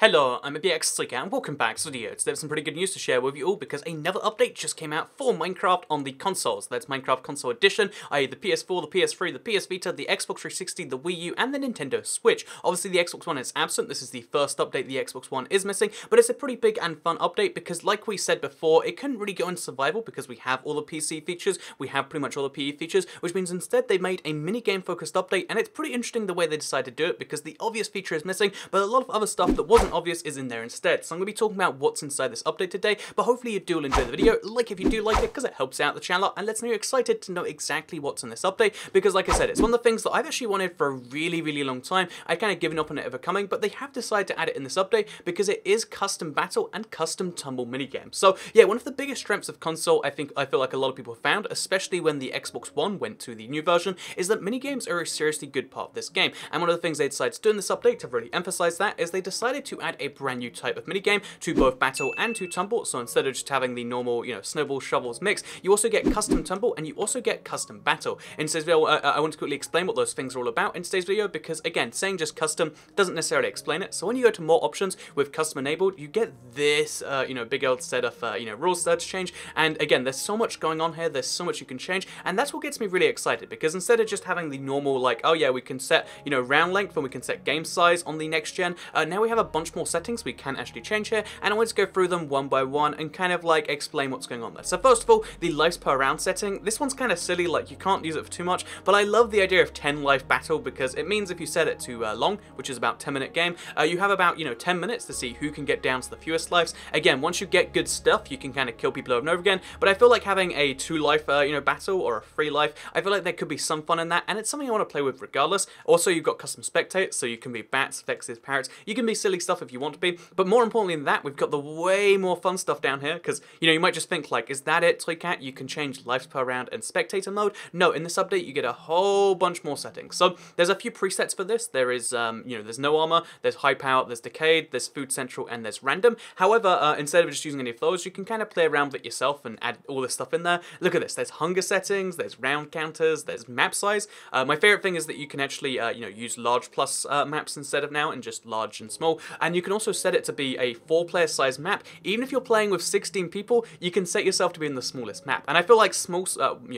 Hello, I'm a BX and welcome back to the video. Today I have some pretty good news to share with you all because another update just came out for Minecraft on the consoles. That's Minecraft Console Edition, i.e. the PS4, the PS3, the PS Vita, the Xbox 360, the Wii U, and the Nintendo Switch. Obviously the Xbox One is absent, this is the first update the Xbox One is missing, but it's a pretty big and fun update because like we said before, it couldn't really go into survival because we have all the PC features, we have pretty much all the PE features, which means instead they made a mini-game focused update, and it's pretty interesting the way they decided to do it because the obvious feature is missing, but a lot of other stuff that wasn't obvious is in there instead. So I'm going to be talking about what's inside this update today, but hopefully you do enjoy the video. Like if you do like it because it helps out the channel and lets me know you're excited to know exactly what's in this update because like I said, it's one of the things that I've actually wanted for a really long time. I've kind of given up on it ever coming, but they have decided to add it in this update because it is custom battle and custom tumble minigames. So yeah, one of the biggest strengths of console I feel like a lot of people found, especially when the Xbox One went to the new version, is that minigames are a seriously good part of this game. And one of the things they decided to do in this update to really emphasize that is they decided to add a brand new type of minigame to both battle and to tumble. So instead of just having the normal, snowball shovels mix, you also get custom tumble and you also get custom battle. In today's video, I want to quickly explain what those things are all about in today's video because again, saying just custom doesn't necessarily explain it. So when you go to more options with custom enabled, you get this, big old set of, rules to change. And again, there's so much going on here. There's so much you can change, and that's what gets me really excited because instead of just having the normal, like, oh yeah, we can set, round length and we can set game size on the next gen. Now we have a bunch more settings we can actually change here, and I want to go through them one by one and kind of like explain what's going on there. So first of all, the lives per round setting. This one's kind of silly, like you can't use it for too much, but I love the idea of 10 life battle because it means if you set it to long, which is about 10-minute game, you have about 10 minutes to see who can get down to the fewest lives. Again, once you get good stuff, you can kind of kill people over and over again, but I feel like having a 2-life battle or a 3-life, I feel like there could be some fun in that, and it's something I want to play with regardless. Also, you've got custom spectators, so you can be bats, vexes, parrots, you can be silly stuff if you want to be, but more importantly than that, we've got the way more fun stuff down here because you might just think like, is that it, Toycat? You can change lives per round and spectator mode. No, in this update you get a whole bunch more settings. So there's a few presets for this. There is there's no armor, there's high power, there's decayed, there's food central, and there's random. However, instead of just using any of those, you can kind of play around with it yourself and add all this stuff in there. Look at this, there's hunger settings, there's round counters, there's map size. My favorite thing is that you can actually use large plus maps instead of now and just large and small, and you can also set it to be a 4-player size map. Even if you're playing with 16 people, you can set yourself to be in the smallest map. And I feel like small,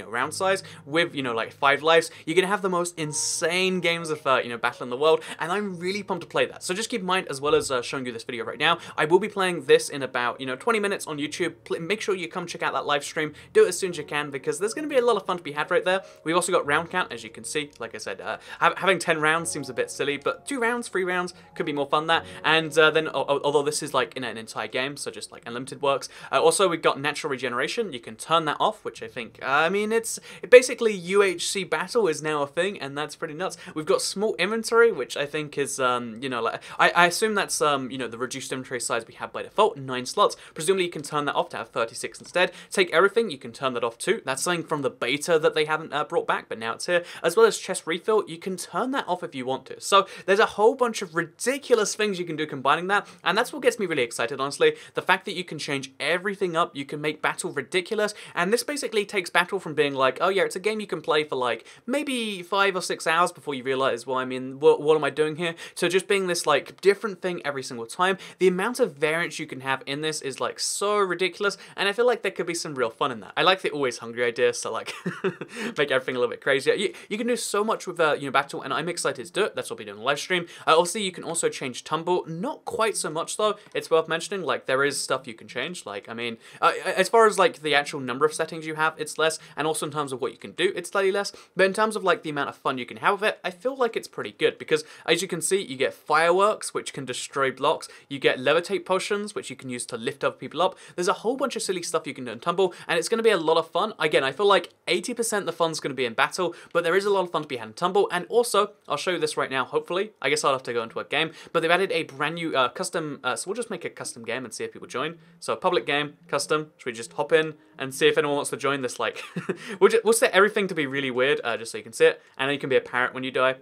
round size with, like 5 lives, you're going to have the most insane games of, battle in the world. And I'm really pumped to play that. So just keep in mind, as well as showing you this video right now, I will be playing this in about, 20 minutes on YouTube. Make sure you come check out that live stream. Do it as soon as you can because there's going to be a lot of fun to be had right there. We've also got round count, as you can see. Like I said, having 10 rounds seems a bit silly, but 2 rounds, 3 rounds could be more fun that. And then, although this is like in an entire game, so just like unlimited works. Also, we've got natural regeneration. You can turn that off, which I think, it's basically UHC battle is now a thing, and that's pretty nuts. We've got small inventory, which I think is, like I assume that's, the reduced inventory size we have by default, 9 slots. Presumably, you can turn that off to have 36 instead. Take everything, you can turn that off too. That's something from the beta that they haven't brought back, but now it's here. As well as chest refill, you can turn that off if you want to. So there's a whole bunch of ridiculous things you can do combining that, and that's what gets me really excited, honestly. The fact that you can change everything up, you can make battle ridiculous, and this basically takes battle from being like, oh yeah, it's a game you can play for like maybe 5 or 6 hours before you realize, well, what am I doing here? To just being this like different thing every single time. The amount of variance you can have in this is like so ridiculous, and I feel like there could be some real fun in that. I like the always hungry idea, so like make everything a little bit crazier. You can do so much with battle, and I'm excited to do it. That's what we'll be doing in the live stream. Obviously, you can also change tumble. Not quite so much though. It's worth mentioning, like there is stuff you can change. Like as far as like the actual number of settings you have, it's less, and also in terms of what you can do, it's slightly less. But in terms of like the amount of fun you can have with it, I feel like it's pretty good because as you can see, you get fireworks, which can destroy blocks. You get levitate potions, which you can use to lift other people up. There's a whole bunch of silly stuff you can do in tumble, and it's going to be a lot of fun. Again, I feel like 80% of the fun's going to be in battle, but there is a lot of fun to be had in tumble. And also, I'll show you this right now, hopefully. I guess I'll have to go into a game, but they've added a brand new custom, so we'll just make a custom game and see if people join. So public game, custom, should we just hop in and see if anyone wants to join this, like, we'll set everything to be really weird, just so you can see it, and then you can be a parrot when you die.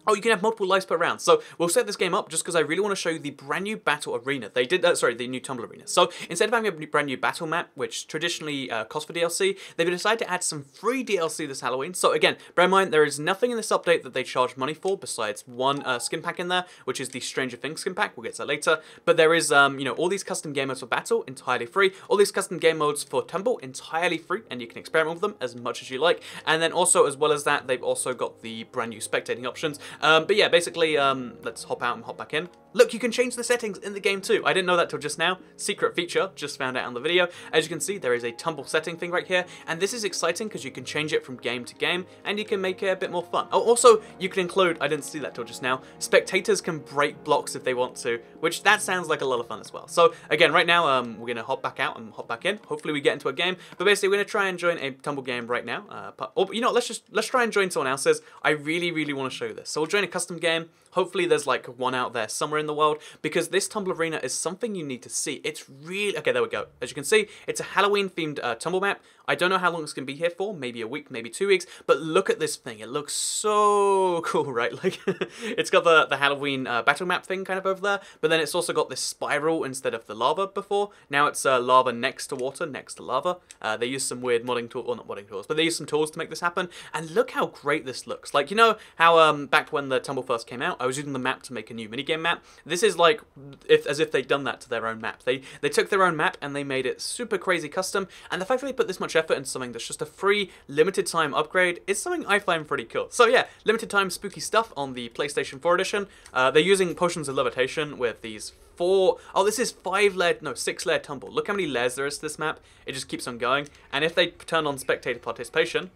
Oh, you can have multiple lives per round. So we'll set this game up just because I really want to show you the brand new battle arena. They did, the new tumble arena. So instead of having a brand new battle map, which traditionally costs for DLC, they've decided to add some free DLC this Halloween. So again, bear in mind, there is nothing in this update that they charge money for besides one skin pack in there, which is the Stranger Things skin pack. We'll get to that later. But there is, you know, all these custom game modes for battle, entirely free. All these custom game modes for tumble, entirely free, and you can experiment with them as much as you like. And then also, as well as that, they've also got the brand new spectating options. But yeah, basically, let's hop out and hop back in. Look, you can change the settings in the game too. I didn't know that till just now. Secret feature, just found out on the video. As you can see, there is a tumble setting thing right here, and this is exciting because you can change it from game to game, and you can make it a bit more fun. Oh, also, you can include, I didn't see that till just now, spectators can break blocks if they want to, which that sounds like a lot of fun as well. So again, right now, we're gonna hop back out and hop back in. Hopefully we get into a game, but basically we're gonna try and join a tumble game right now. Or, you know, let's try and join someone else's. I really want to show you this. So we'll join a custom game. Hopefully there's like one out there somewhere in the world, because this tumble arena is something you need to see. It's really, okay, there we go. As you can see, it's a Halloween themed tumble map. I don't know how long it's going to be here for, maybe a week, maybe 2 weeks, but look at this thing. It looks so cool, right? Like, it's got the Halloween battle map thing kind of over there, but then it's also got this spiral instead of the lava before. Now it's lava next to water, next to lava. They use some weird modding tools, well, not modding tools, but they use some tools to make this happen, and look how great this looks. Like, you know how back when the tumble first came out, I was using the map to make a new minigame map. This is like, as if they'd done that to their own map. They took their own map and they made it super crazy custom, and the fact that they put this much effort into something that's just a free, limited time upgrade is something I find pretty cool. So yeah, limited time spooky stuff on the PlayStation 4 edition. They're using potions of levitation with these this is 6-layer tumble. Look how many layers there is to this map. It just keeps on going, and if they turn on spectator participation,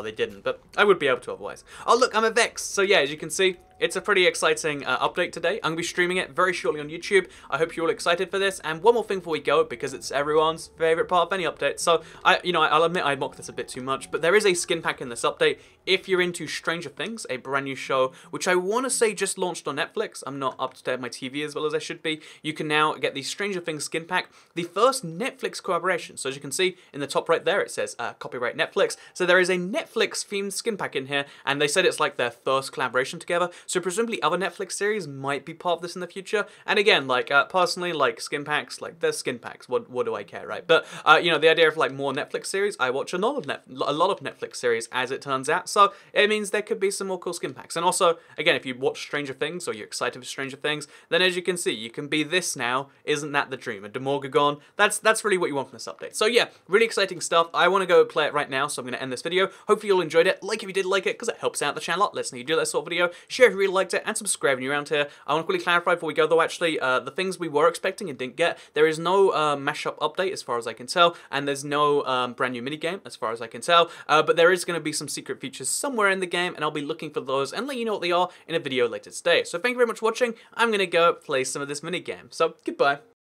they didn't, but I would be able to otherwise. Oh look, I'm a Vex. So yeah, as you can see, it's a pretty exciting update today. I'm going to be streaming it very shortly on YouTube. I hope you're all excited for this. And one more thing before we go, because it's everyone's favourite part of any update. So, I'll admit I mocked this a bit too much, but there is a skin pack in this update. If you're into Stranger Things, a brand new show, which I want to say just launched on Netflix. I'm not up to date on my TV as well as I should be. You can now get the Stranger Things skin pack, the first Netflix collaboration. So as you can see in the top right there, it says copyright Netflix. So there is a Netflix themed skin pack in here, and they said it's like their first collaboration together. So presumably other Netflix series might be part of this in the future. And again, like personally, like skin packs, like there's skin packs. What do I care, right? But you know, the idea of like more Netflix series, I watch a lot of Netflix series as it turns out. So it means there could be some more cool skin packs. And also, again, if you watch Stranger Things or you're excited for Stranger Things, then as you can see, you can be this now. Isn't that the dream? A Demogorgon. That's really what you want from this update. So yeah, really exciting stuff. I want to go play it right now, so I'm going to end this video. Hopefully you all enjoyed it. Like if you did like it, because it helps out the channel a lot. Let's know you do that sort of video. Share if you really liked it, and subscribe if you're around here. I want to quickly clarify before we go though, actually, the things we were expecting and didn't get, there is no mashup update as far as I can tell, and there's no brand new minigame as far as I can tell, but there is going to be some secret features somewhere in the game, and I'll be looking for those and let you know what they are in a video later today. So thank you very much for watching. I'm going to go play some of this minigame. So goodbye.